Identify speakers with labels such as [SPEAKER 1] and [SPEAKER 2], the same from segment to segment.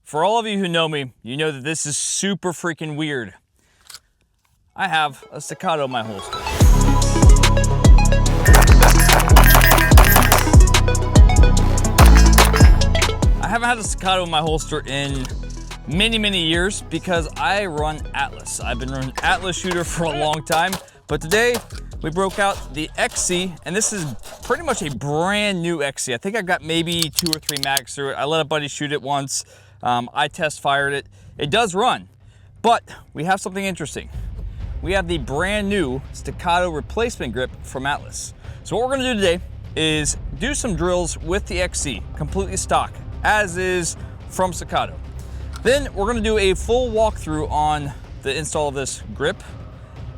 [SPEAKER 1] For all of you who know me, you know that this is super freaking weird. I have a Staccato in my holster. I haven't had a Staccato in my holster in many years because I run Atlas. I've been running Atlas shooter for a long time, but today we broke out the XC, and this is pretty much a brand new XC. I think I got maybe 2 or 3 mags through it. I let a buddy shoot it once. I test fired it. It does run, but we have something interesting. We have the brand new Staccato replacement grip from Atlas. So what we're gonna do today is do some drills with the XC, completely stock, as is from Staccato. Then we're gonna do a full walkthrough on the install of this grip.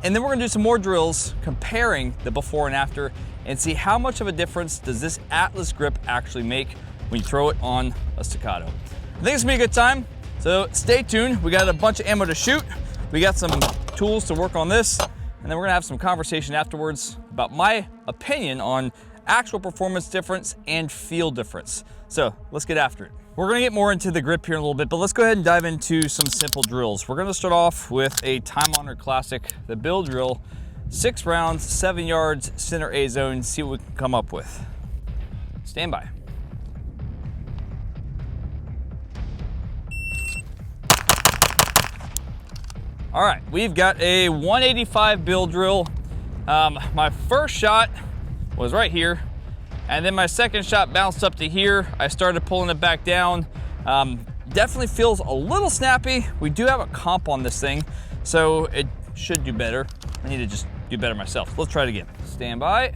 [SPEAKER 1] And then we're gonna do some more drills comparing the before and after and see how much of a difference does this Atlas grip actually make when you throw it on a Staccato. I think it's gonna be a good time, so stay tuned. We got a bunch of ammo to shoot. We got some tools to work on this, and then we're gonna have some conversation afterwards about my opinion on actual performance difference and feel difference. So let's get after it. We're gonna get more into the grip here in a little bit, but let's go ahead and dive into some simple drills. We're gonna start off with a time-honored classic, the bill drill, 6 rounds, 7 yards, center A zone, see what we can come up with. Stand by. All right, we've got a 185 bill drill. My first shot was right here, and then my second shot bounced up to here. I started pulling it back down. Definitely feels a little snappy. We do have a comp on this thing, so it should do better. I need to just do better myself. Let's try it again. Stand by.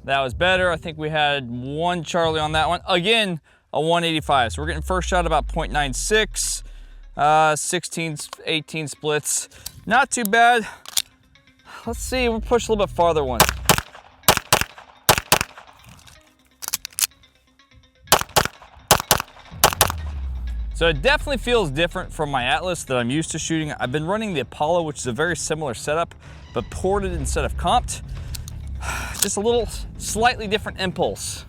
[SPEAKER 1] That was better. I think we had 1 Charlie on that one. Again, a 185. So we're getting first shot about 0.96, 16, 18 splits. Not too bad. Let's see, we'll push a little bit farther one. So it definitely feels different from my Atlas that I'm used to shooting. I've been running the Apollo, which is a very similar setup, but ported instead of comped. Just a little slightly different impulse.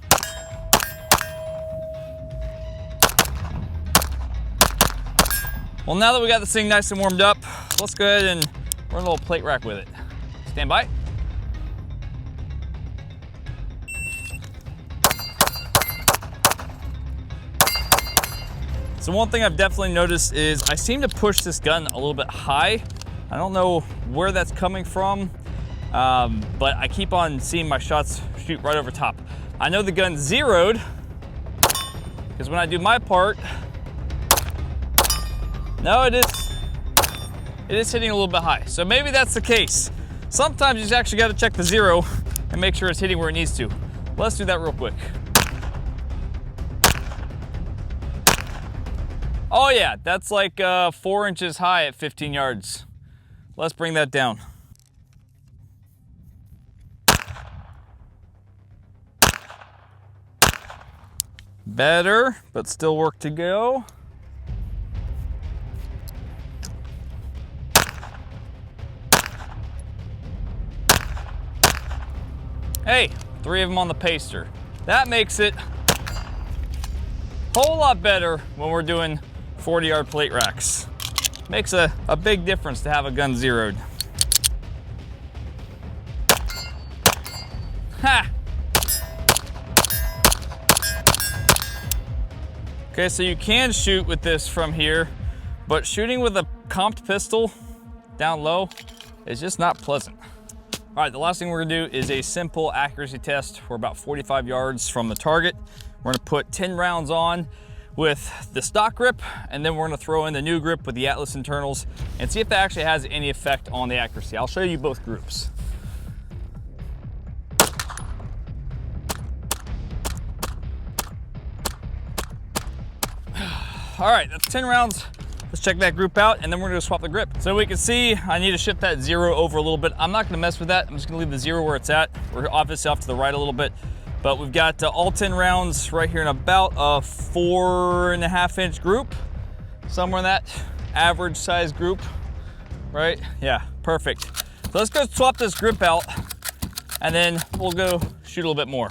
[SPEAKER 1] Well, now that we got this thing nice and warmed up, let's go ahead and run a little plate rack with it. Stand by. So one thing I've definitely noticed is I seem to push this gun a little bit high. I don't know where that's coming from, but I keep on seeing my shots shoot right over top. I know the gun's zeroed, because when I do my part, no, it is hitting a little bit high. So maybe that's the case. Sometimes you just actually got to check the zero and make sure it's hitting where it needs to. Let's do that real quick. Oh yeah, that's like 4 inches high at 15 yards. Let's bring that down. Better, but still work to go. Hey, 3 of them on the paster. That makes it a whole lot better when we're doing 40-yard plate racks. Makes a big difference to have a gun zeroed. Ha! Okay, so you can shoot with this from here, but shooting with a comped pistol down low is just not pleasant. All right, the last thing we're gonna do is a simple accuracy test. We're about 45 yards from the target. We're gonna put 10 rounds on with the stock grip, and then we're gonna throw in the new grip with the Atlas internals and see if that actually has any effect on the accuracy. I'll show you both groups. All right, that's 10 rounds. Let's check that group out, and then we're gonna swap the grip. So we can see I need to shift that zero over a little bit. I'm not gonna mess with that. I'm just gonna leave the zero where it's at. We're obviously off to the right a little bit, but we've got all 10 rounds right here in about a 4.5 inch group, somewhere in that average size group, right? Yeah, perfect. So let's go swap this grip out, and then we'll go shoot a little bit more.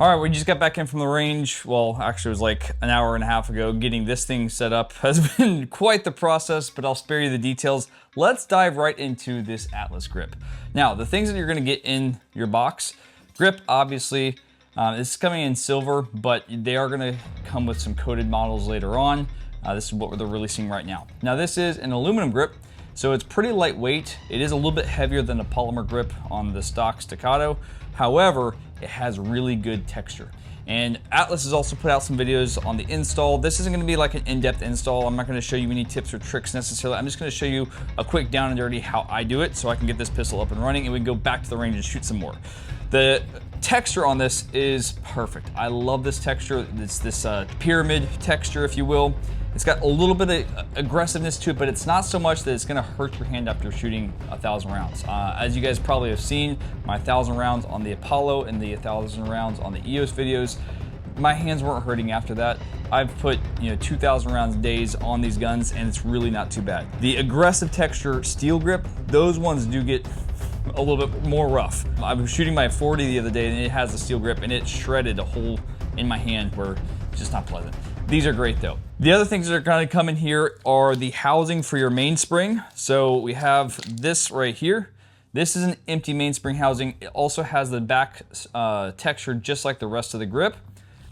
[SPEAKER 1] All right, we just got back in from the range. Well, actually it was like an hour and a half ago. Getting this thing set up has been quite the process, but I'll spare you the details. Let's dive right into this Atlas grip. Now, the things that you're gonna get in your box, grip, obviously, this is coming in silver, but they are gonna come with some coated models later on. This is what they're releasing right now. Now, this is an aluminum grip, so it's pretty lightweight. It is a little bit heavier than a polymer grip on the stock Staccato. However, it has really good texture. And Atlas has also put out some videos on the install. This isn't gonna be like an in-depth install. I'm not gonna show you any tips or tricks necessarily. I'm just gonna show you a quick down and dirty how I do it so I can get this pistol up and running and we can go back to the range and shoot some more. The texture on this is perfect. I love this texture. It's this pyramid texture, if you will. It's got a little bit of aggressiveness to it, but it's not so much that it's gonna hurt your hand after shooting 1,000 rounds. As you guys probably have seen, my 1,000 rounds on the Apollo and the 1,000 rounds on the EOS videos, my hands weren't hurting after that. I've put 2,000 rounds days on these guns and it's really not too bad. The aggressive texture steel grip, those ones do get a little bit more rough. I was shooting my 40 the other day and it has a steel grip and it shredded a hole in my hand where it's just not pleasant. These are great though. The other things that are gonna come in here are the housing for your mainspring. So we have this right here. This is an empty mainspring housing. It also has the back texture just like the rest of the grip.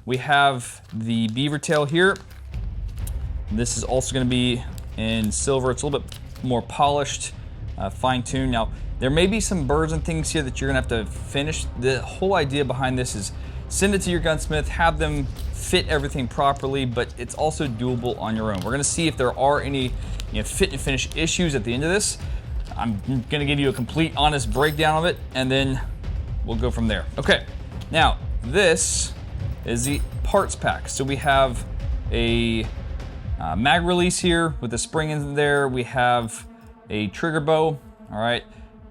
[SPEAKER 1] We have the beavertail here. This is also gonna be in silver. It's a little bit more polished, fine-tuned. Now, there may be some burrs and things here that you're gonna have to finish. The whole idea behind this is send it to your gunsmith, have them fit everything properly, but it's also doable on your own. We're gonna see if there are any fit and finish issues at the end of this. I'm gonna give you a complete honest breakdown of it and then we'll go from there. Okay, now this is the parts pack. So we have a mag release here with the spring in there. We have a trigger bow, all right.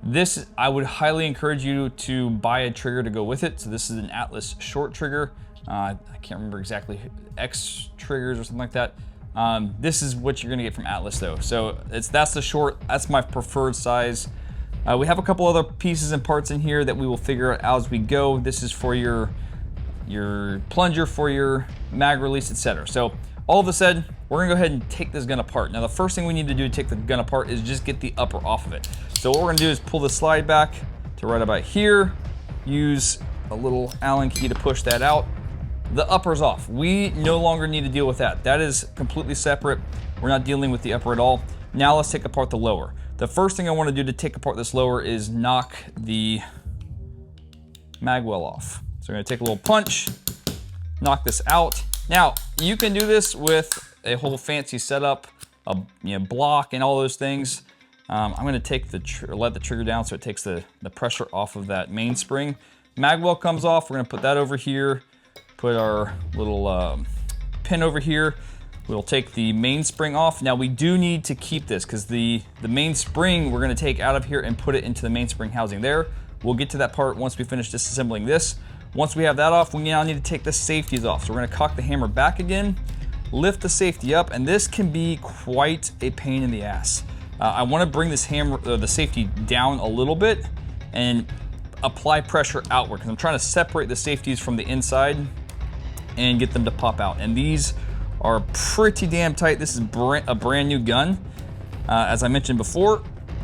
[SPEAKER 1] This, I would highly encourage you to buy a trigger to go with it. So this is an Atlas short trigger. I can't remember exactly, X triggers or something like that. This is what you're gonna get from Atlas though. So that's the short, that's my preferred size. We have a couple other pieces and parts in here that we will figure out as we go. This is for your plunger, for your mag release, etc. So all of a sudden, we're gonna go ahead and take this gun apart. Now the first thing we need to do to take the gun apart is just get the upper off of it. So what we're gonna do is pull the slide back to right about here, use a little Allen key to push that out. The upper's off. We no longer need to deal with that. That is completely separate. We're not dealing with the upper at all. Now let's take apart the lower. The first thing I wanna do to take apart this lower is knock the mag well off. So we're gonna take a little punch, knock this out. Now, you can do this with a whole fancy setup, a block and all those things. I'm gonna take let the trigger down so it takes the pressure off of that mainspring. Magwell comes off, we're gonna put that over here, put our little pin over here. We'll take the mainspring off. Now we do need to keep this because the mainspring we're gonna take out of here and put it into the mainspring housing there. We'll get to that part once we finish disassembling this. Once we have that off, we now need to take the safeties off. So we're gonna cock the hammer back again, lift the safety up, and this can be quite a pain in the ass. I wanna bring this hammer, the safety down a little bit and apply pressure outward because I'm trying to separate the safeties from the inside and get them to pop out. And these are pretty damn tight. This is a brand new gun, as I mentioned before,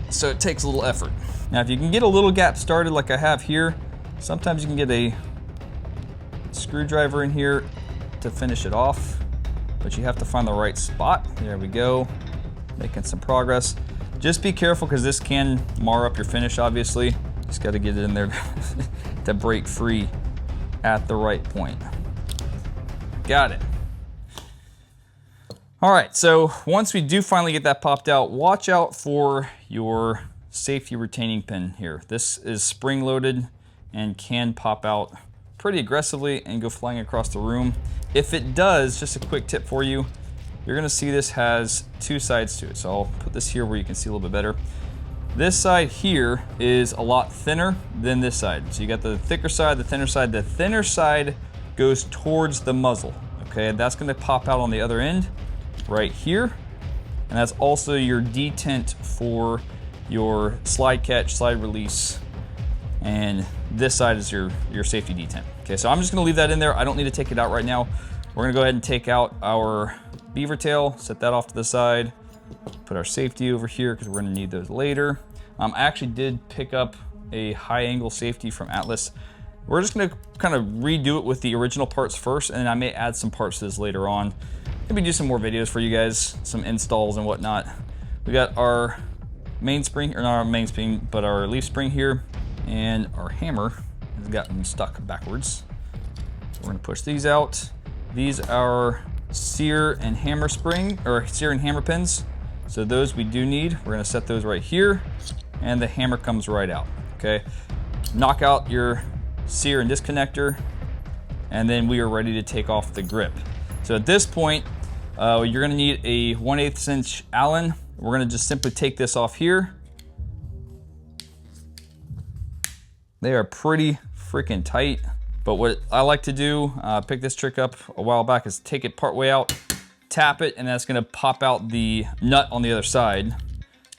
[SPEAKER 1] so it takes a little effort. Now, if you can get a little gap started like I have here, sometimes you can get a screwdriver in here to finish it off, but you have to find the right spot. There we go, making some progress. Just be careful because this can mar up your finish, obviously. Just got to get it in there to break free at the right point. Got it. All right, so once we do finally get that popped out, watch out for your safety retaining pin here. This is spring loaded and can pop out pretty aggressively and go flying across the room. If it does, just a quick tip for you, you're gonna see this has two sides to it. So I'll put this here where you can see a little bit better. This side here is a lot thinner than this side. So you got the thicker side, the thinner side. The thinner side goes towards the muzzle, okay? That's gonna pop out on the other end, right here. And that's also your detent for your slide catch, slide release, and this side is your safety detent, Okay, so I'm just gonna leave that in there. I don't need to take it out right now. We're gonna go ahead and take out our beaver tail, set that off to the side, put our safety over here because we're gonna need those later. I actually did pick up a high angle safety from Atlas. We're just gonna kind of redo it with the original parts first, and then I may add some parts to this later on. Maybe do some more videos for you guys, some installs and whatnot. We got our mainspring, or not our mainspring, but our leaf spring here, and our hammer has gotten stuck backwards. We're gonna push these out. These are sear and hammer spring, or sear and hammer pins. So those we do need. We're gonna set those right here, and the hammer comes right out, okay? Knock out your sear and disconnector, and then we are ready to take off the grip. So at this point, you're gonna need a 1/8 inch Allen. We're gonna just simply take this off here. They are pretty freaking tight, but what I like to do, pick this trick up a while back, is take it part way out, tap it, and that's gonna pop out the nut on the other side.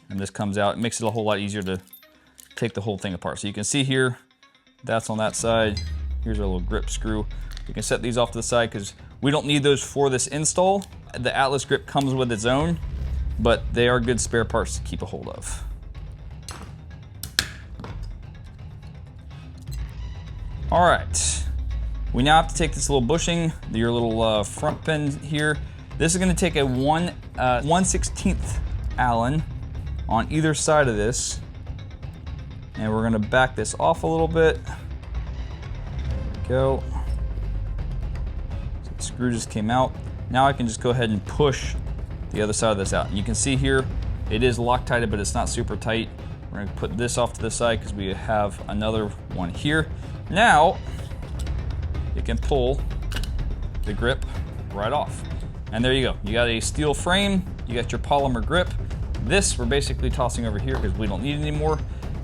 [SPEAKER 1] And this comes out. It makes it a whole lot easier to take the whole thing apart. So you can see here, that's on that side. Here's our little grip screw. You can set these off to the side because we don't need those for this install. The Atlas grip comes with its own, but they are good spare parts to keep a hold of. All right, we now have to take this little bushing, your little front pin here. This is gonna take a 1/16 Allen on either side of this, and we're gonna back this off a little bit. Go. So the screw just came out. Now I can just go ahead and push the other side of this out. And you can see here, it is Loctited, but it's not super tight. We're gonna put this off to the side because we have another one here. Now, you can pull the grip right off. And there you go. You got a steel frame, you got your polymer grip. This we're basically tossing over here because we don't need it anymore.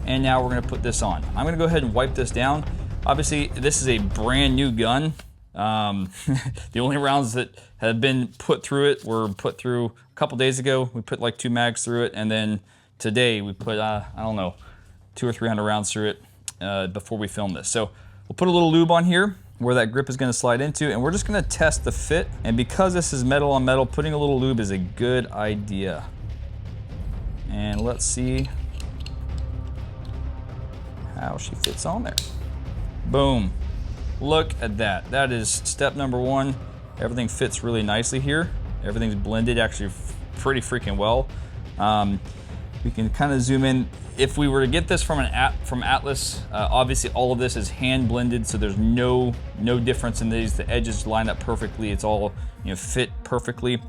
[SPEAKER 1] And now we're gonna put this on. I'm gonna go ahead and wipe this down. Obviously, this is a brand new gun. The only rounds that have been put through it were put through a couple days ago. We put like 2 mags through it, and then today we put, I don't know, 200 or 300 rounds through it before we filmed this. So we'll put a little lube on here where that grip is gonna slide into, and we're just gonna test the fit. And because this is metal on metal, putting a little lube is a good idea. And let's see how she fits on there. Boom. Look at that. That is step number 1. Everything fits really nicely here. Everything's blended actually pretty freaking well. We can kind of zoom in. If we were to get this from Atlas, obviously all of this is hand blended, so there's no difference in these. The edges line up perfectly. It's all, you know, fit perfectly.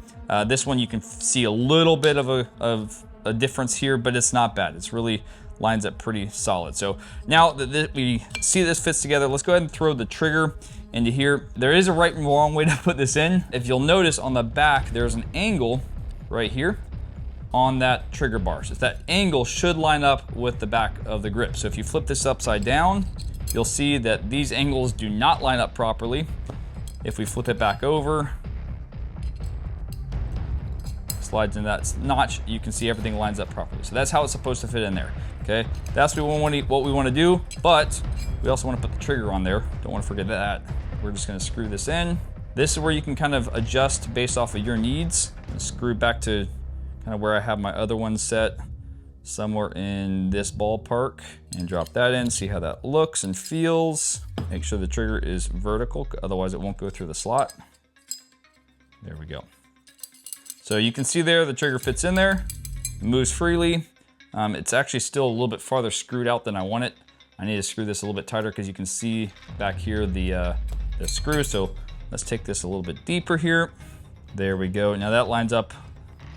[SPEAKER 1] This one you can see a little bit of a difference here, but it's not bad. It's really lines up pretty solid. So now that we see this fits together, let's go ahead and throw the trigger into here. There is a right and wrong way to put this in. If you'll notice on the back, there's an angle right here on that trigger bar. So that angle should line up with the back of the grip. So if you flip this upside down, you'll see that these angles do not line up properly. If we flip it back over, slides in that notch, you can see everything lines up properly. So that's how it's supposed to fit in there, okay? That's what we want to do, but we also want to put the trigger on there. Don't want to forget that. We're just going to screw this in. This is where you can kind of adjust based off of your needs. Screw back to kind of where I have my other one set, somewhere in this ballpark, and drop that in, see how that looks and feels. Make sure the trigger is vertical, otherwise it won't go through the slot. There we go. So you can see there, the trigger fits in there, it moves freely. It's actually still a little bit farther screwed out than I want it. I need to screw this a little bit tighter because you can see back here the screw. So let's take this a little bit deeper here. There we go. Now that lines up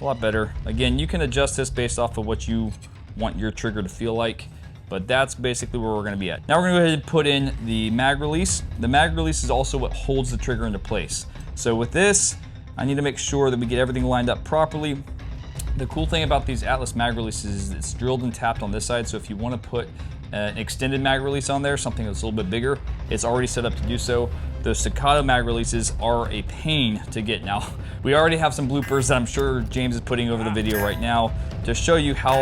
[SPEAKER 1] a lot better. Again, you can adjust this based off of what you want your trigger to feel like, but that's basically where we're gonna be at. Now we're gonna go ahead and put in the mag release. The mag release is also what holds the trigger into place. So with this, I need to make sure that we get everything lined up properly. The cool thing about these Atlas mag releases is it's drilled and tapped on this side, so if you want to put an extended mag release on there, something that's a little bit bigger, it's already set up to do so. Those Staccato mag releases are a pain to get. Now, we already have some bloopers that I'm sure James is putting over the video right now to show you how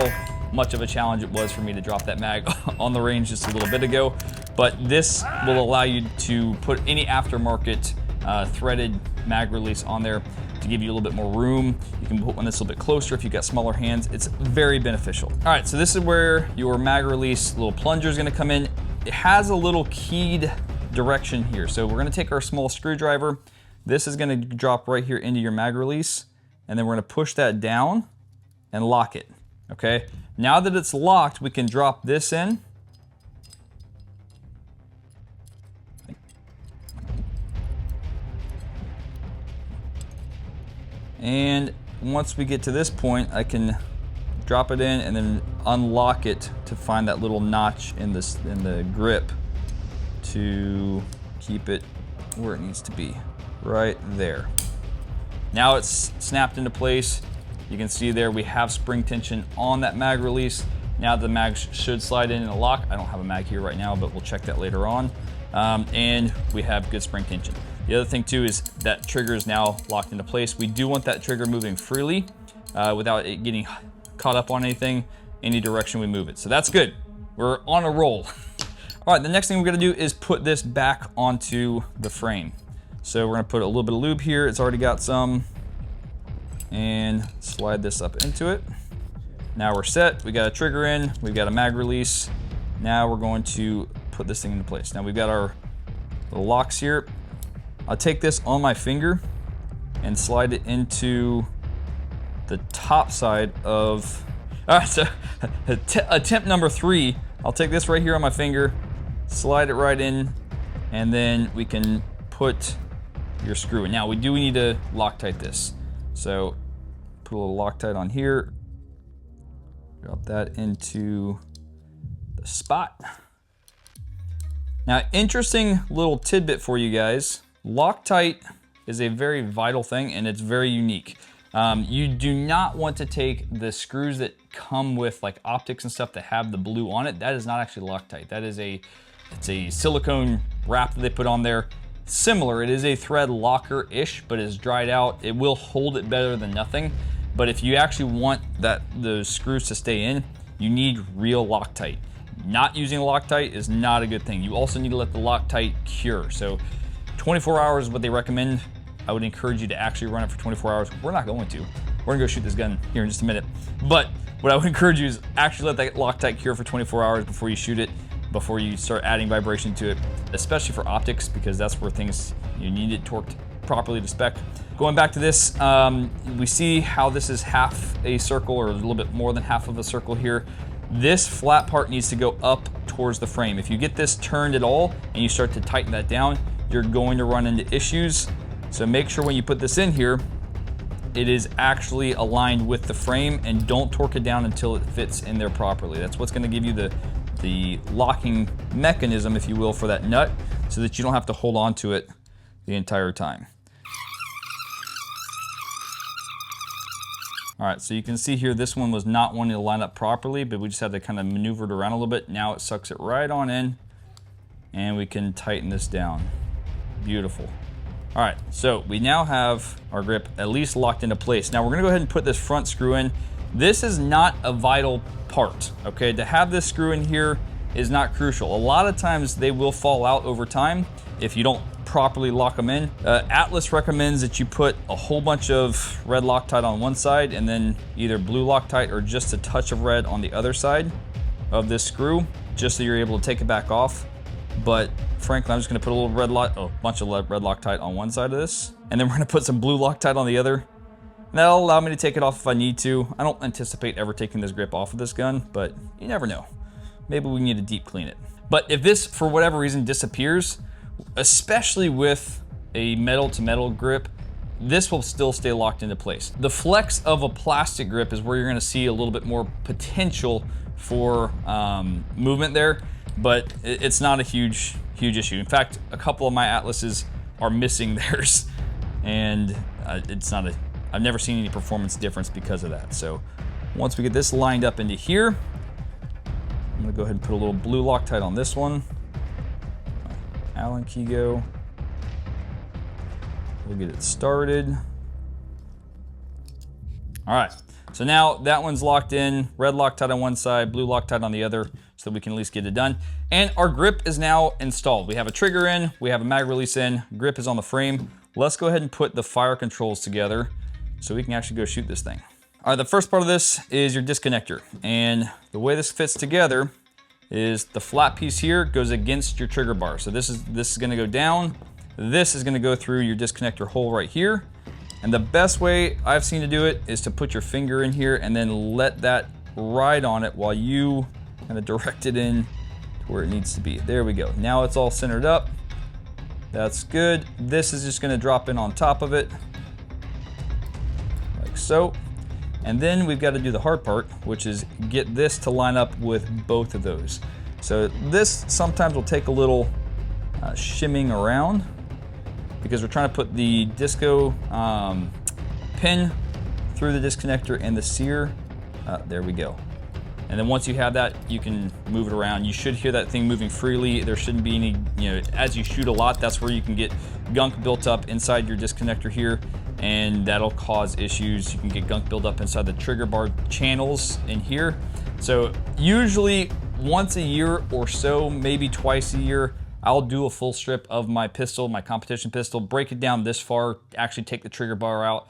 [SPEAKER 1] much of a challenge it was for me to drop that mag on the range just a little bit ago. But this will allow you to put any aftermarket threaded mag release on there to give you a little bit more room. You can put one that's a little bit closer if you've got smaller hands. It's very beneficial. All right, so this is where your mag release little plunger is gonna come in. It has a little keyed direction here. So we're gonna take our small screwdriver. This is gonna drop right here into your mag release, and then we're gonna push that down and lock it, okay? Now that it's locked, we can drop this in. And once we get to this point, I can drop it in and then unlock it to find that little notch in the grip to keep it where it needs to be, right there. Now it's snapped into place. You can see there we have spring tension on that mag release. Now the mag should slide in a lock. I don't have a mag here right now, but we'll check that later on. And we have good spring tension. The other thing too is that trigger is now locked into place. We do want that trigger moving freely without it getting caught up on anything, any direction we move it. So that's good. We're on a roll. All right, the next thing we're gonna do is put this back onto the frame. So we're gonna put a little bit of lube here. It's already got some. And slide this up into it. Now we're set. We got a trigger in. We've got a mag release. Now we're going to put this thing into place. Now we've got our little locks here. I'll take this on my finger and slide it into the top side of, all right, so attempt number 3. I'll take this right here on my finger, slide it right in, and then we can put your screw in. Now we do need to Loctite this. So put a little Loctite on here, drop that into the spot. Now, interesting little tidbit for you guys. Loctite is a very vital thing and it's very unique. You do not want to take the screws that come with like optics and stuff that have the blue on it. That is not actually Loctite. That is it's a silicone wrap that they put on there. Similar, it is a thread locker-ish, but it's dried out. It will hold it better than nothing. But if you actually want those screws to stay in, you need real Loctite. Not using Loctite is not a good thing. You also need to let the Loctite cure. So 24 hours is what they recommend. I would encourage you to actually run it for 24 hours. We're not going to. We're gonna go shoot this gun here in just a minute. But what I would encourage you is actually let that Loctite cure for 24 hours before you shoot it, before you start adding vibration to it, especially for optics, because that's where things, you need it torqued properly to spec. Going back to this, we see how this is half a circle or a little bit more than half of a circle here. This flat part needs to go up towards the frame. If you get this turned at all and you start to tighten that down, you're going to run into issues. So make sure when you put this in here, it is actually aligned with the frame, and don't torque it down until it fits in there properly. That's what's gonna give you the locking mechanism, if you will, for that nut, so that you don't have to hold on to it the entire time. All right, so you can see here, this one was not wanting to line up properly, but we just had to kind of maneuver it around a little bit. Now it sucks it right on in, and we can tighten this down. Beautiful. All right, so we now have our grip at least locked into place. Now we're gonna go ahead and put this front screw in. This is not a vital part, okay? To have this screw in here is not crucial. A lot of times they will fall out over time if you don't properly lock them in. Atlas recommends that you put a whole bunch of red Loctite on one side and then either blue Loctite or just a touch of red on the other side of this screw, just so you're able to take it back off. But frankly, I'm just gonna put a little bunch of red Loctite on one side of this, and then we're gonna put some blue Loctite on the other. And that'll allow me to take it off if I need to. I don't anticipate ever taking this grip off of this gun, but you never know. Maybe we need to deep clean it. But if this, for whatever reason, disappears, especially with a metal to metal grip, this will still stay locked into place. The flex of a plastic grip is where you're gonna see a little bit more potential for movement there, but it's not a huge issue. In fact, a couple of my Atlases are missing theirs, and I've never seen any performance difference because of that. So once we get this lined up into here, I'm gonna go ahead and put a little blue Loctite on this one. Allen key go. We'll get it started. All All right, so now that one's locked in, red Loctite on one side, blue Loctite on the other, so that we can at least get it done. And our grip is now installed. We have a trigger in, we have a mag release in, grip is on the frame. Let's go ahead and put the fire controls together so we can actually go shoot this thing. All right, the first part of this is your disconnector. And the way this fits together is the flat piece here goes against your trigger bar. So this is gonna go down. This is gonna go through your disconnector hole right here. And the best way I've seen to do it is to put your finger in here and then let that ride on it while you kind of direct it in to where it needs to be. There we go. Now it's all centered up. That's good. This is just gonna drop in on top of it, like so. And then we've got to do the hard part, which is get this to line up with both of those. So this sometimes will take a little shimming around because we're trying to put the disco pin through the disconnector and the sear. There we go. And then once you have that, you can move it around. You should hear that thing moving freely. There shouldn't be any, as you shoot a lot, that's where you can get gunk built up inside your disconnector here, and that'll cause issues. You can get gunk built up inside the trigger bar channels in here. So usually once a year or so, maybe twice a year, I'll do a full strip of my pistol, my competition pistol, break it down this far, actually take the trigger bar out,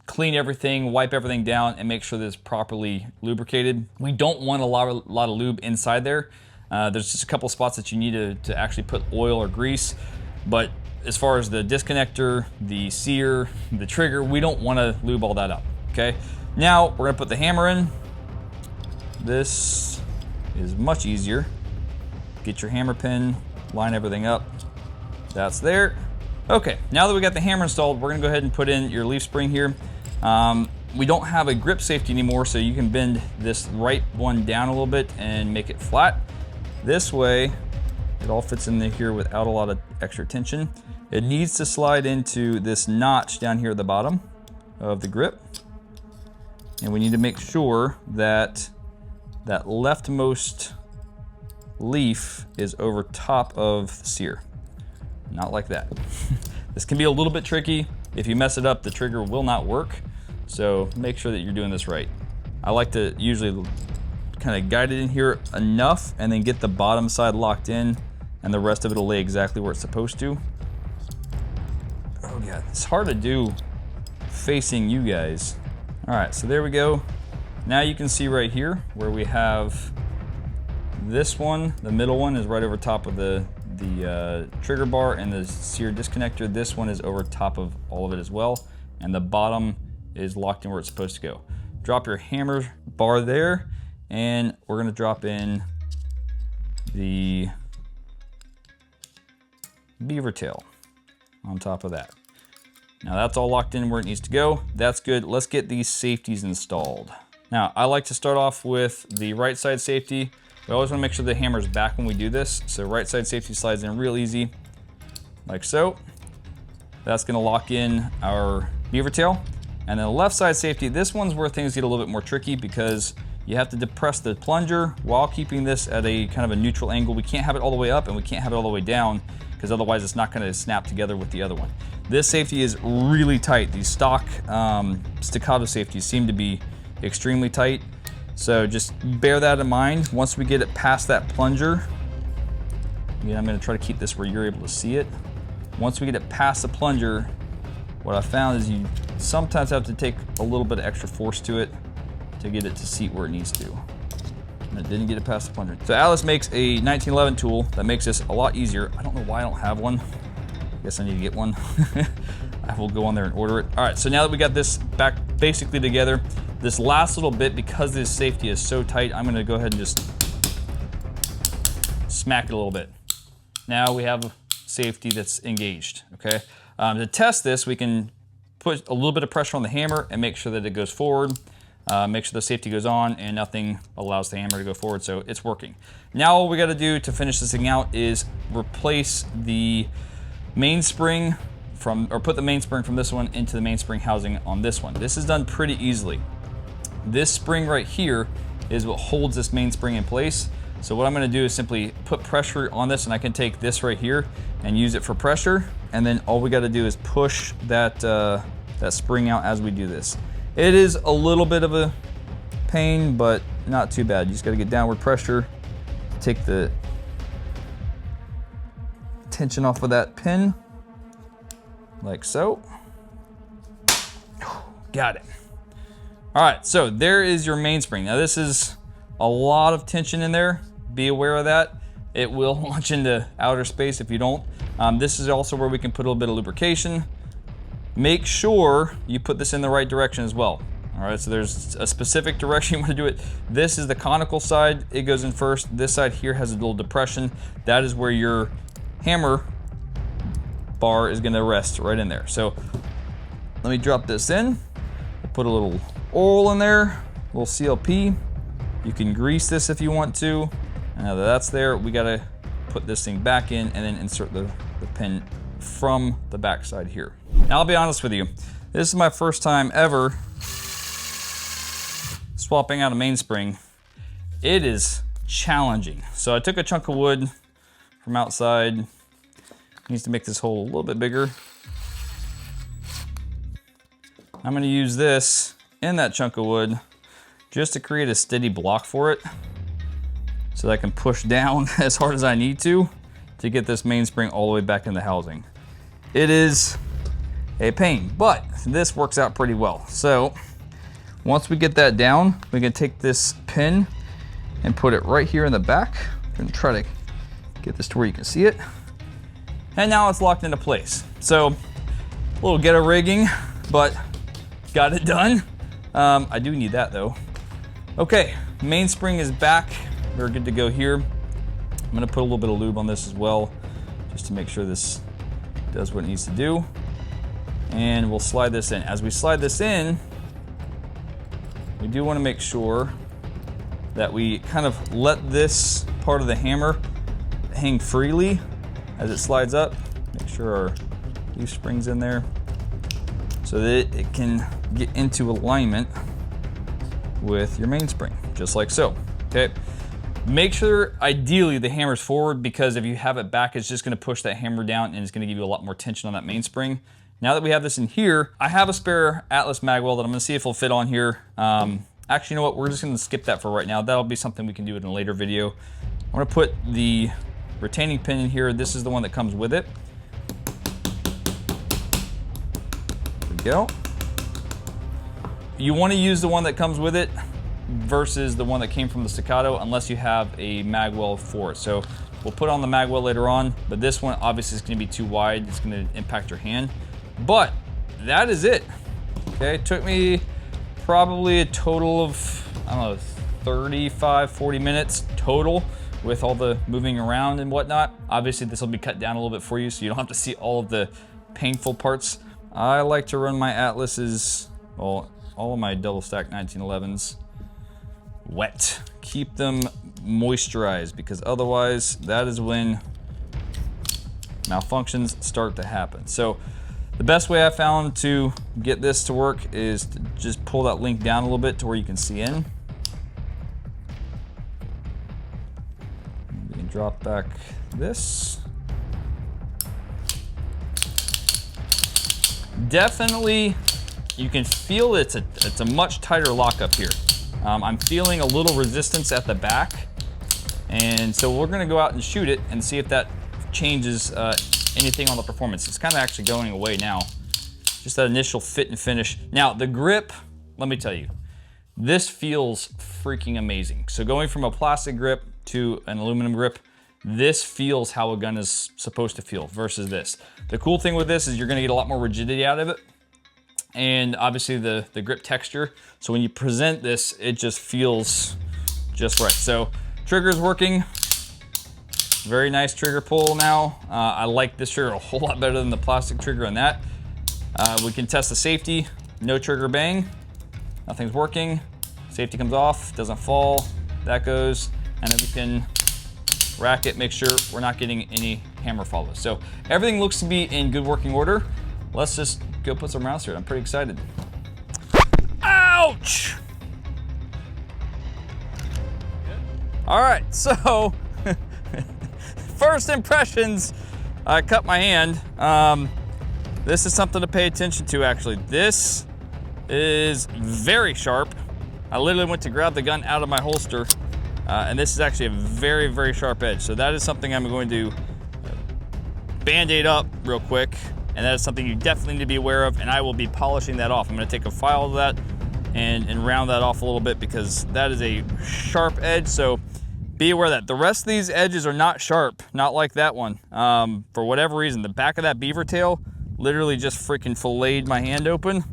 [SPEAKER 1] clean everything, wipe everything down, and make sure that it's properly lubricated. We don't want a lot of lube inside there. There's just a couple spots that you need to actually put oil or grease, but as far as the disconnector, the sear, the trigger, we don't want to lube all that up, okay? Now we're gonna put the hammer in. This is much easier. Get your hammer pin, line everything up. That's there. Okay, now that we got the hammer installed, we're gonna go ahead and put in your leaf spring here. We don't have a grip safety anymore, so you can bend this right one down a little bit and make it flat. This way, it all fits in here without a lot of extra tension. It needs to slide into this notch down here at the bottom of the grip. And we need to make sure that that leftmost leaf is over top of the sear. Not like that. This can be a little bit tricky. If you mess it up, the trigger will not work. So make sure that you're doing this right. I like to usually kind of guide it in here enough and then get the bottom side locked in, and the rest of it will lay exactly where it's supposed to. Oh yeah, it's hard to do facing you guys. All right, so there we go. Now you can see right here where we have this one, the middle one is right over top of the trigger bar and the sear disconnector. This one is over top of all of it as well, and the bottom is locked in where it's supposed to go. Drop your hammer bar there, and we're gonna drop in the beaver tail on top of that. Now that's all locked in where it needs to go. That's good. Let's get these safeties installed. Now I like to start off with the right side safety. We always want to make sure the hammer's back when we do this. So right side safety slides in real easy, like so. That's gonna lock in our beaver tail. And then the left side safety, this one's where things get a little bit more tricky because you have to depress the plunger while keeping this at a kind of a neutral angle. We can't have it all the way up and we can't have it all the way down because otherwise it's not gonna snap together with the other one. This safety is really tight. These stock Staccato safeties seem to be extremely tight. So just bear that in mind. Once we get it past that plunger, again, I'm gonna try to keep this where you're able to see it. Once we get it past the plunger, what I found is you sometimes have to take a little bit of extra force to it to get it to seat where it needs to. And it didn't get it past the plunger. So Atlas makes a 1911 tool that makes this a lot easier. I don't know why I don't have one. I guess I need to get one. I will go on there and order it. All right, so now that we got this back basically together, this last little bit, because this safety is so tight, I'm gonna go ahead and just smack it a little bit. Now we have safety that's engaged, okay? To test this, we can put a little bit of pressure on the hammer and make sure that it goes forward. Make sure the safety goes on and nothing allows the hammer to go forward, so it's working. Now all we gotta do to finish this thing out is replace the mainspring put the mainspring from this one into the mainspring housing on this one. This is done pretty easily. This spring right here is what holds this mainspring in place. So what I'm gonna do is simply put pressure on this, and I can take this right here and use it for pressure. And then all we gotta do is push that, that spring out as we do this. It is a little bit of a pain, but not too bad. You just gotta get downward pressure, take the tension off of that pin, like so. Got it. All right, so there is your mainspring. Now this is a lot of tension in there. Be aware of that. It will launch into outer space if you don't. This is also where we can put a little bit of lubrication. Make sure you put this in the right direction as well. All right, so there's a specific direction you want to do it. This is the conical side, it goes in first. This side here has a little depression. That is where your hammer bar is gonna rest, right in there. So let me drop this in. We'll put a little oil in there, a little CLP. You can grease this if you want to. And now that that's there, we gotta put this thing back in and then insert the pin from the back side here. Now I'll be honest with you, this is my first time ever swapping out a mainspring. It is challenging. So I took a chunk of wood from outside. Needs to make this hole a little bit bigger. I'm gonna use this in that chunk of wood just to create a steady block for it so that I can push down as hard as I need to get this mainspring all the way back in the housing. It is a pain, but this works out pretty well. So once we get that down, we can take this pin and put it right here in the back. I'm gonna try to get this to where you can see it. And now it's locked into place. So a little ghetto rigging, but got it done. I do need that though. Okay, mainspring is back. We're good to go here. I'm gonna put a little bit of lube on this as well, just to make sure this does what it needs to do. And we'll slide this in. As we slide this in, we do wanna make sure that we kind of let this part of the hammer hang freely as it slides up. Make sure our leaf spring's in there so that it can get into alignment with your mainspring, just like so, okay? Make sure, ideally, the hammer's forward, because if you have it back, it's just gonna push that hammer down and it's gonna give you a lot more tension on that mainspring. Now that we have this in here, I have a spare Atlas mag weld that I'm gonna see if it'll fit on here. Actually, you know what? We're just gonna skip that for right now. That'll be something we can do in a later video. I'm gonna put the retaining pin in here. This is the one that comes with it. There we go. You wanna use the one that comes with it versus the one that came from the Staccato, unless you have a mag weld for it. So we'll put on the mag weld later on, but this one obviously is gonna be too wide. It's gonna impact your hand. But that is it. Okay, it took me probably a total of, I don't know, 35, 40 minutes total with all the moving around and whatnot. Obviously this will be cut down a little bit for you so you don't have to see all of the painful parts. I like to run my Atlases, well, all of my double stack 1911s wet. Keep them moisturized, because otherwise that is when malfunctions start to happen. So the best way I found to get this to work is to just pull that link down a little bit to where you can see in. We can drop back this. Definitely, you can feel it's a much tighter lockup here. I'm feeling a little resistance at the back, and so we're gonna go out and shoot it and see if that changes anything on the performance. It's kind of actually going away now. Just that initial fit and finish. Now the grip, let me tell you, this feels freaking amazing. So going from a plastic grip to an aluminum grip, this feels how a gun is supposed to feel versus this. The cool thing with this is you're gonna get a lot more rigidity out of it, and obviously the grip texture. So when you present this, it just feels just right. So trigger's working. Very nice trigger pull now. I like this trigger a whole lot better than the plastic trigger on that. We can test the safety. No trigger bang. Nothing's working. Safety comes off, doesn't fall. That goes, and then we can rack it, make sure we're not getting any hammer follows. So everything looks to be in good working order. Let's just go put some rounds through it. I'm pretty excited. Ouch! All right, so first impressions, I cut my hand. This is something to pay attention to, actually. This is very sharp. I literally went to grab the gun out of my holster, and this is actually a very, very sharp edge. So that is something I'm going to Band-Aid up real quick, and that is something you definitely need to be aware of, and I will be polishing that off. I'm gonna take a file of that and round that off a little bit, because that is a sharp edge, so be aware of that. The rest of these edges are not sharp, not like that one. For whatever reason, the back of that beaver tail literally just freaking filleted my hand open,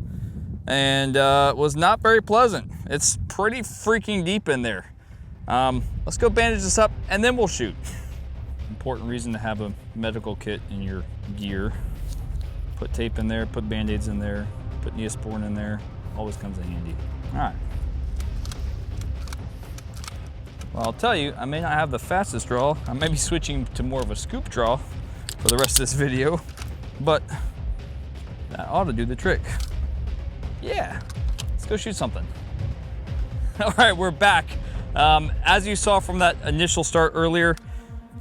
[SPEAKER 1] and was not very pleasant. It's pretty freaking deep in there. Let's go bandage this up, and then we'll shoot. Important reason to have a medical kit in your gear. Put tape in there, put Band-Aids in there, put Neosporin in there. Always comes in handy. All right. Well, I'll tell you, I may not have the fastest draw. I may be switching to more of a scoop draw for the rest of this video, but that ought to do the trick. Yeah, let's go shoot something. All right, we're back. As you saw from that initial start earlier,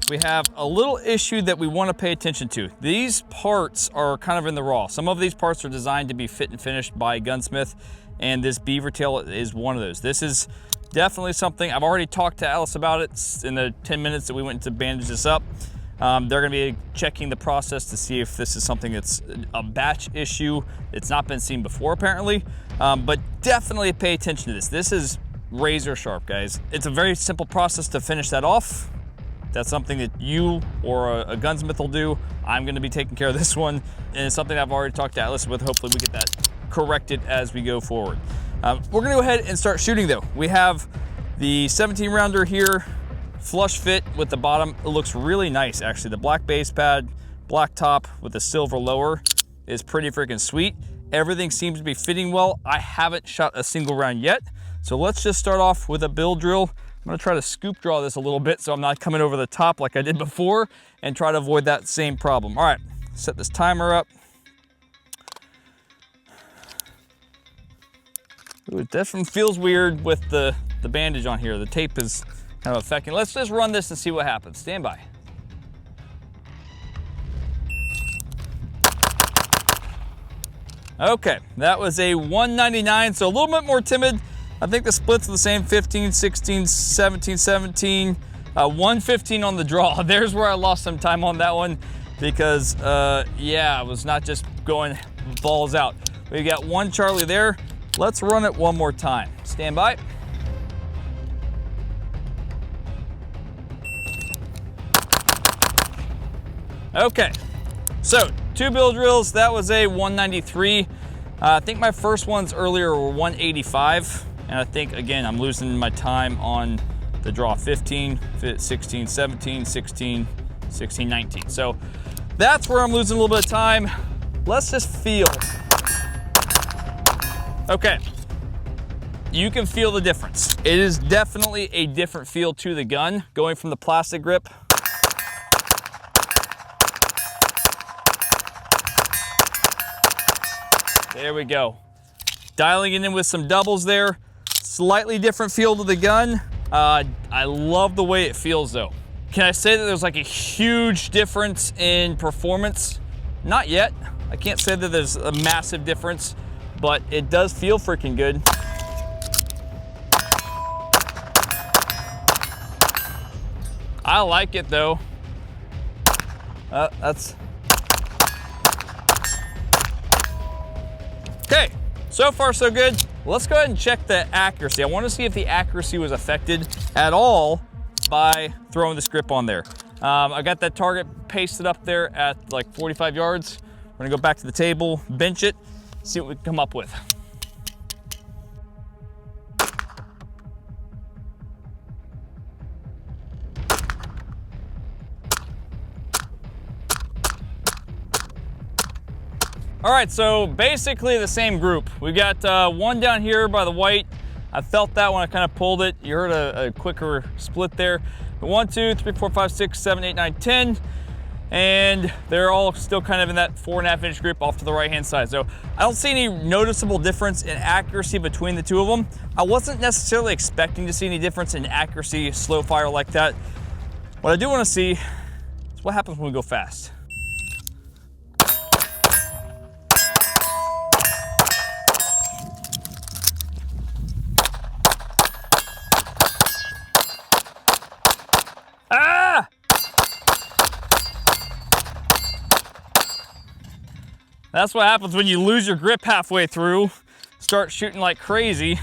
[SPEAKER 1] we have a little issue that we want to pay attention to. These parts are kind of in the raw. Some of these parts are designed to be fit and finished by a gunsmith, and this beaver tail is one of those. This is definitely something, I've already talked to Alice about it in the 10 minutes that we went to bandage this up. They're gonna be checking the process to see if this is something that's a batch issue. It's not been seen before apparently, but definitely pay attention to this. This is razor sharp, guys. It's a very simple process to finish that off. That's something that you or a gunsmith will do. I'm gonna be taking care of this one, and it's something I've already talked to Alice with. Hopefully we get that corrected as we go forward. We're gonna go ahead and start shooting though. We have the 17 rounder here, flush fit with the bottom. It looks really nice actually. The black base pad, black top with the silver lower is pretty freaking sweet. Everything seems to be fitting well. I haven't shot a single round yet. So let's just start off with a bill drill. I'm gonna try to scoop draw this a little bit so I'm not coming over the top like I did before, and try to avoid that same problem. All right, set this timer up. Ooh, it definitely feels weird with the bandage on here. The tape is kind of affecting. Let's just run this and see what happens. Stand by. Okay, that was a 199, so a little bit more timid. I think the splits are the same, 15, 16, 17, 17, 115 on the draw. There's where I lost some time on that one because, yeah, I was not just going balls out. We got one Charlie there. Let's run it one more time. Stand by. Okay, so 2 bill drills. That was a 193. I think my first ones earlier were 185. And I think, again, I'm losing my time on the draw. 15, 16, 17, 16, 16, 19. So that's where I'm losing a little bit of time. Let's just feel. Okay, you can feel the difference. It is definitely a different feel to the gun, going from the plastic grip. There we go. Dialing it in with some doubles there. Slightly different feel to the gun. I love the way it feels though. Can I say that there's like a huge difference in performance? Not yet. I can't say that there's a massive difference, but it does feel freaking good. I like it though. That's okay. So far so good. Let's go ahead and check the accuracy. I want to see if the accuracy was affected at all by throwing this grip on there. I got that target pasted up there at like 45 yards. We're gonna go back to the table, bench it, see what we can come up with. All right, so basically the same group. We got one down here by the white. I felt that when I kind of pulled it. You heard a quicker split there. 1, 2, 3, 4, 5, 6, 7, 8, 9, 10. And they're all still kind of in that 4.5 inch group off to the right-hand side. So I don't see any noticeable difference in accuracy between the two of them. I wasn't necessarily expecting to see any difference in accuracy, slow fire like that. What I do want to see is what happens when we go fast. That's what happens when you lose your grip halfway through, start shooting like crazy. It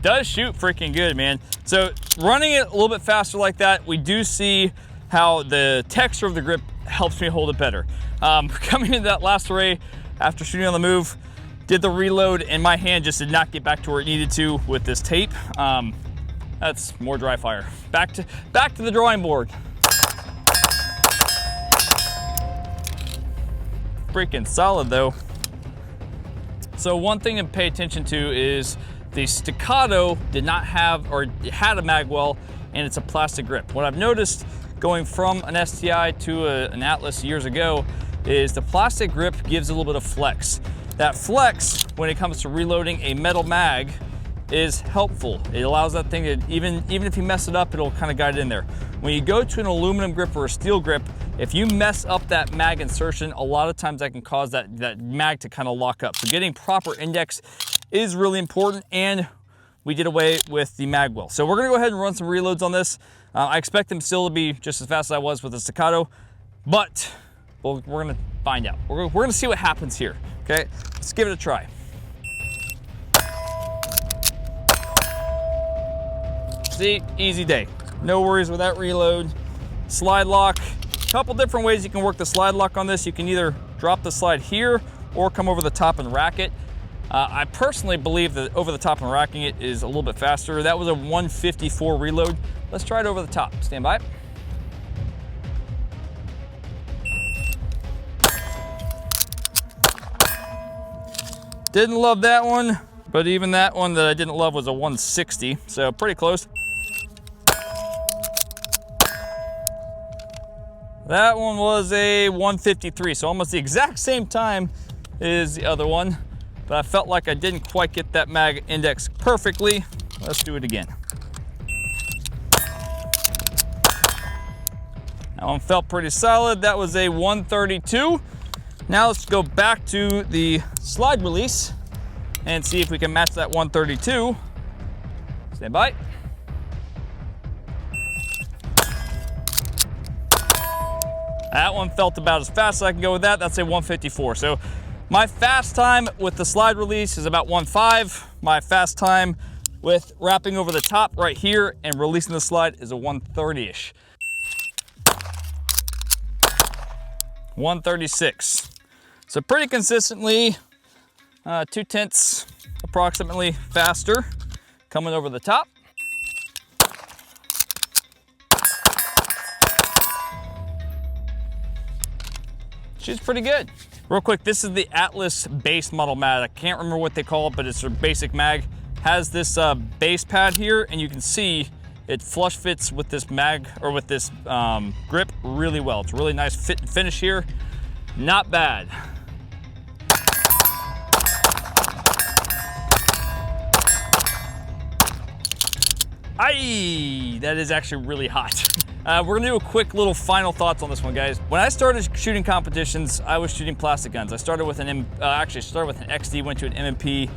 [SPEAKER 1] does shoot freaking good, man. So running it a little bit faster like that, we do see how the texture of the grip helps me hold it better. Coming into that last array after shooting on the move, did the reload and my hand just did not get back to where it needed to with this tape. That's more dry fire. Back to the drawing board. Freaking solid though. So one thing to pay attention to is the Staccato did not have, or it had a mag well, and it's a plastic grip. What I've noticed going from an STI to an Atlas years ago is the plastic grip gives a little bit of flex. That flex, when it comes to reloading a metal mag, is helpful. It allows that thing to, even if you mess it up, it'll kind of guide it in there. When you go to an aluminum grip or a steel grip, if you mess up that mag insertion, a lot of times that can cause that mag to kind of lock up. So getting proper index is really important, and we did away with the mag well. So we're gonna go ahead and run some reloads on this. I expect them still to be just as fast as I was with the Staccato, but we're gonna find out. We're gonna see what happens here, okay? Let's give it a try. See, easy day. No worries with that reload. Slide lock, a couple different ways you can work the slide lock on this. You can either drop the slide here or come over the top and rack it. I personally believe that over the top and racking it is a little bit faster. That was a 154 reload. Let's try it over the top. Stand by. Didn't love that one, but even that one that I didn't love was a 160, so pretty close. That one was a 153, so almost the exact same time as the other one, but I felt like I didn't quite get that mag index perfectly. Let's do it again. That one felt pretty solid. That was a 132. Now let's go back to the slide release and see if we can match that 132. Stand by. That one felt about as fast as I can go with that. That's a 154. So my fast time with the slide release is about 1.5. My fast time with wrapping over the top right here and releasing the slide is a 130-ish. 136. So pretty consistently, 0.2 approximately faster coming over the top. She's pretty good. Real quick, this is the Atlas base model mag. I can't remember what they call it, but it's their basic mag. Has this base pad here, and you can see it flush fits with this mag, or with this grip really well. It's a really nice fit and finish here. Not bad. Aye, that is actually really hot. We're gonna do a quick little final thoughts on this one, guys. When I started shooting competitions, I was shooting plastic guns. I started with an XD, went to an M&P,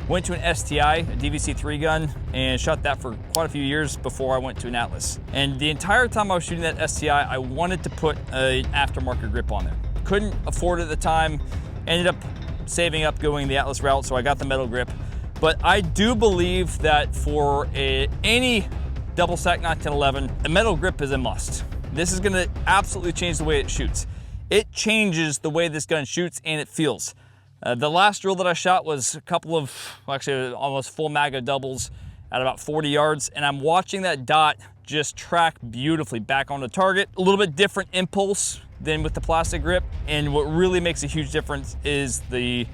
[SPEAKER 1] went to an STI, a DVC-3 gun, and shot that for quite a few years before I went to an Atlas. And the entire time I was shooting that STI, I wanted to put an aftermarket grip on there. Couldn't afford it at the time, ended up saving up going the Atlas route, so I got the metal grip. But I do believe that for any double stack 91011, a metal grip is a must. This is gonna absolutely change the way it shoots. It changes the way this gun shoots and it feels. The last drill that I shot was a couple of, well, actually almost full mag of doubles at about 40 yards, and I'm watching that dot just track beautifully back onto target. A little bit different impulse than with the plastic grip, and what really makes a huge difference is the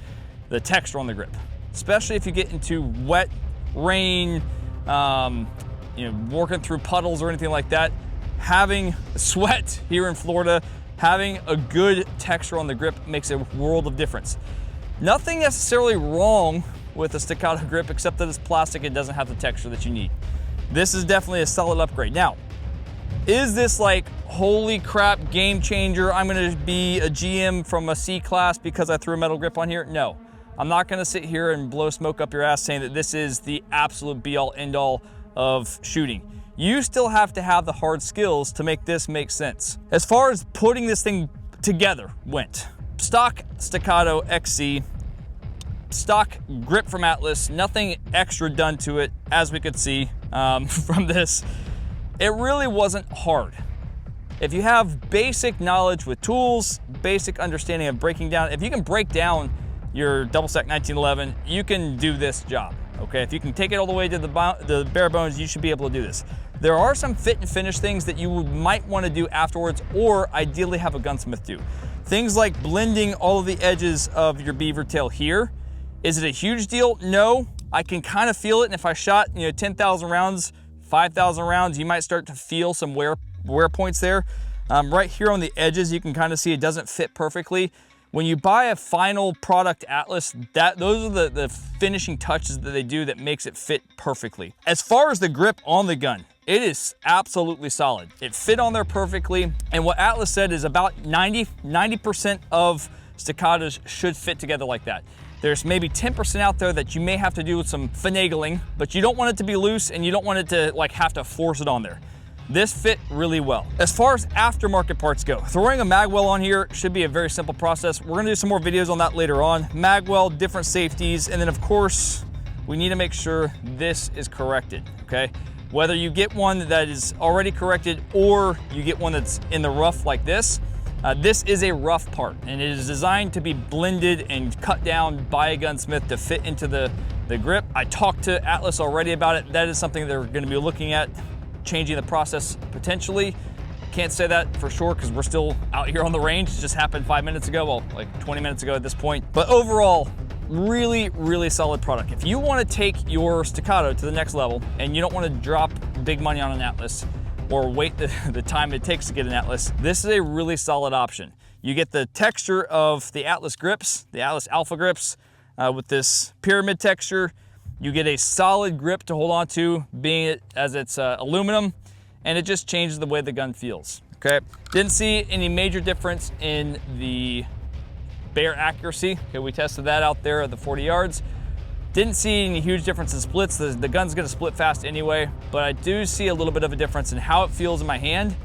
[SPEAKER 1] texture on the grip. Especially if you get into wet, rain, working through puddles or anything like that. Having sweat here in Florida, having a good texture on the grip makes a world of difference. Nothing necessarily wrong with a Staccato grip except that it's plastic and doesn't have the texture that you need. This is definitely a solid upgrade. Now, is this like, holy crap, game changer, I'm gonna be a GM from a C class because I threw a metal grip on here? No. I'm not gonna sit here and blow smoke up your ass saying that this is the absolute be all end all of shooting. You still have to have the hard skills to make this make sense. As far as putting this thing together went, stock Staccato XC, stock grip from Atlas, nothing extra done to it, as we could see from this. It really wasn't hard. If you have basic knowledge with tools, basic understanding of breaking down, if you can break down your double stack 1911, you can do this job, okay? If you can take it all the way to the bare bones, you should be able to do this. There are some fit and finish things that you might want to do afterwards, or ideally have a gunsmith do. Things like blending all of the edges of your beaver tail here. Is it a huge deal? No, I can kind of feel it, and if I shot 10,000 rounds, 5,000 rounds, you might start to feel some wear points there. Right here on the edges, you can kind of see it doesn't fit perfectly. When you buy a final product Atlas, those are the finishing touches that they do that makes it fit perfectly. As far as the grip on the gun, it is absolutely solid. It fit on there perfectly, and what Atlas said is about 90% of Staccatos should fit together like that. There's maybe 10% out there that you may have to do with some finagling, but you don't want it to be loose and you don't want it to like have to force it on there. This fit really well. As far as aftermarket parts go, throwing a magwell on here should be a very simple process. We're gonna do some more videos on that later on. Magwell, different safeties, and then of course, we need to make sure this is corrected, okay? Whether you get one that is already corrected or you get one that's in the rough like this, this is a rough part, and it is designed to be blended and cut down by a gunsmith to fit into the grip. I talked to Atlas already about it. That is something they're gonna be looking at, changing the process potentially. Can't say that for sure because we're still out here on the range. It just happened 5 minutes ago, well, like 20 minutes ago at this point. But overall, really, really solid product. If you want to take your Staccato to the next level and you don't want to drop big money on an Atlas or wait the time it takes to get an Atlas, this is a really solid option. You get the texture of the Atlas grips, the Atlas Alpha grips, with this pyramid texture. You get a solid grip to hold on to, being it as it's aluminum, and it just changes the way the gun feels, okay? Didn't see any major difference in the bear accuracy. Okay, we tested that out there at the 40 yards. Didn't see any huge difference in splits. The gun's gonna split fast anyway, but I do see a little bit of a difference in how it feels in my hand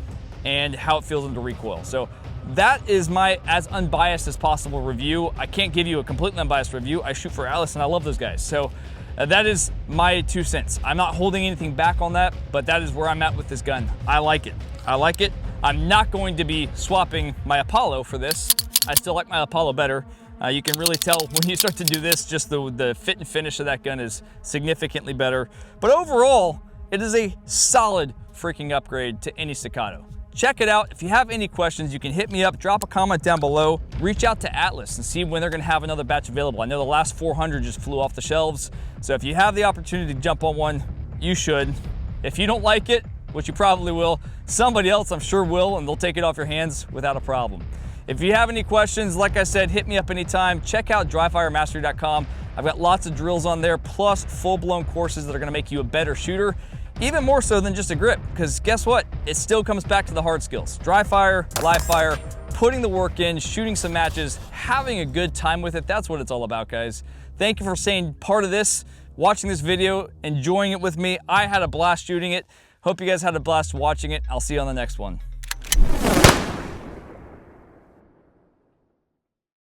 [SPEAKER 1] and how it feels in the recoil. So that is my as unbiased as possible review. I can't give you a completely unbiased review. I shoot for Atlas and I love those guys. So that is my 2 cents. I'm not holding anything back on that, but that is where I'm at with this gun. I like it. I like it. I'm not going to be swapping my Apollo for this. I still like my Apollo better. You can really tell when you start to do this, just the fit and finish of that gun is significantly better. But overall, it is a solid freaking upgrade to any Staccato. Check it out. If you have any questions, you can hit me up, drop a comment down below, reach out to Atlas and see when they're gonna have another batch available. I know the last 400 just flew off the shelves. So if you have the opportunity to jump on one, you should. If you don't like it, which you probably will, somebody else I'm sure will, and they'll take it off your hands without a problem. If you have any questions, like I said, hit me up anytime. Check out dryfiremastery.com. I've got lots of drills on there, plus full-blown courses that are gonna make you a better shooter. Even more so than just a grip, because guess what? It still comes back to the hard skills. Dry fire, live fire, putting the work in, shooting some matches, having a good time with it. That's what it's all about, guys. Thank you for staying part of this, watching this video, enjoying it with me. I had a blast shooting it. Hope you guys had a blast watching it. I'll see you on the next one.